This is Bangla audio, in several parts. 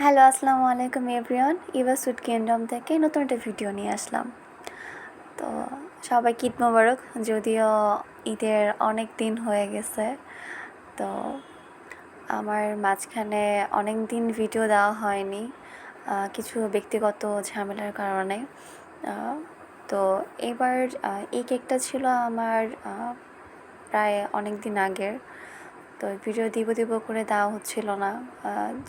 হ্যালো, আসসালামু আলাইকুম এভরিওয়ান। ইভা সুইট কিংডম থেকে নতুন একটা ভিডিও নিয়ে আসলাম। তো সবাইকে ঈদ মোবারক। যদিও ঈদের অনেক দিন হয়ে গেছে, তো আমার মাঝখানে অনেক দিন ভিডিও দেওয়া হয়নি কিছু ব্যক্তিগত ঝামেলার কারণে। তো এবার এই কেকটা ছিল আমার প্রায় অনেক দিন আগের। তো ভিডিও দিব করে দেওয়া হচ্ছিল না,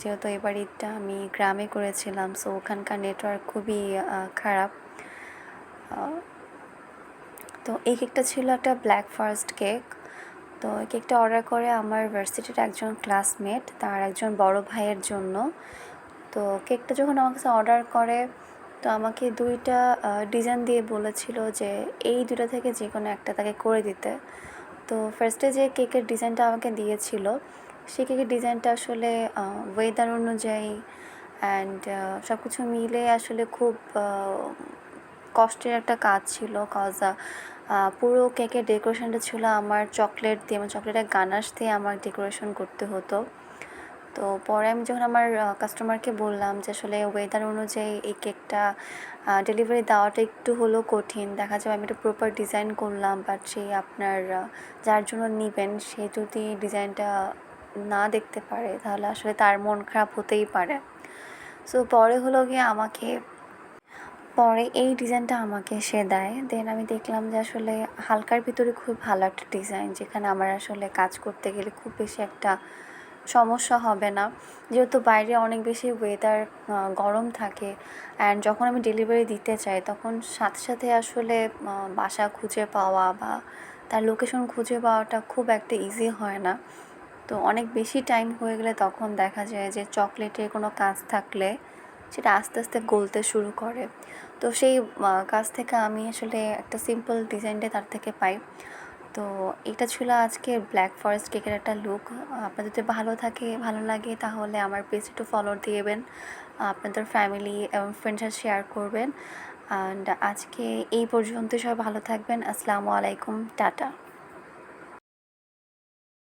যেহেতু এবার ঈদটা আমি গ্রামে করেছিলাম, সো ওখানকার নেটওয়ার্ক খুবই খারাপ। তো এই কেকটা ছিল একটা ব্ল্যাক ফরেস্ট কেক। তো এই কেকটা অর্ডার করে আমার ভার্সিটির একজন ক্লাসমেট, তার একজন বড় ভাইয়ের জন্য। তো কেকটা যখন আমার কাছে অর্ডার করে, তো আমাকে দুইটা ডিজাইন দিয়ে বলেছিল যে এই দুটো থেকে যে কোনো একটা তাকে করে দিতে। তো ফার্স্টে যে কেকের ডিজাইনটা আমাকে দিয়েছিল, সেই কেকের ডিজাইনটা আসলে ওয়েদার অনুযায়ী অ্যান্ড সব কিছু মিলে আসলে খুব কষ্টের একটা কাজ ছিল। পুরো কেকের ডেকোরেশনটা ছিল আমার চকলেট দিয়ে, আমার চকলেটের গানাশ দিয়ে আমার ডেকোরেশন করতে হতো। তো পরে আমি যখন আমার কাস্টমারকে বললাম যে আসলে ওয়েদার অনুযায়ী এই কেকটা ডেলিভারি দেওয়াটা একটু হলেও কঠিন, দেখা যাবে আমি একটা প্রপার ডিজাইন করলাম, বাট সেই আপনার যার জন্য নেবেন সে যদি ডিজাইনটা না দেখতে পারে তাহলে আসলে তার মন খারাপ হতেই পারে। সো পরে হলো গিয়ে পরে এই ডিজাইনটা আমাকে সে দেয়। দেন আমি দেখলাম যে আসলে হালকার ভিতরে খুব ভালো একটা ডিজাইন, যেখানে আমার আসলে কাজ করতে গেলে খুব বেশি একটা সমস্যা হবে না, যেহেতু বাইরে অনেক বেশি ওয়েদার গরম থাকে। অ্যান্ড যখন আমি ডেলিভারি দিতে চাই তখন সাথে সাথে আসলে বাসা খুঁজে পাওয়া বা তার লোকেশন খুঁজে পাওয়াটা খুব একটা ইজি হয় না। তো অনেক বেশি টাইম হয়ে গেলে তখন দেখা যায় যে চকলেটের কোনো কাজ থাকলে সেটা আস্তে আস্তে গলতে শুরু করে। তো সেই কাজ থেকে আমি আসলে একটা সিম্পল ডিজাইনটা তার থেকে পাই। তো এটা ছিল আজকে ব্ল্যাক ফরেস্ট কেকের একটা লুক। আপনাদের যদি ভালো লাগে তাহলে আমার পেজ একটু ফলো দিবেন, আপনাদের ফ্যামিলি এবং ফ্রেন্ডসরা শেয়ার করবেন। অ্যান্ড আজকে এই পর্যন্ত, সবাই ভালো থাকবেন। আসসালামু আলাইকুম, টাটা।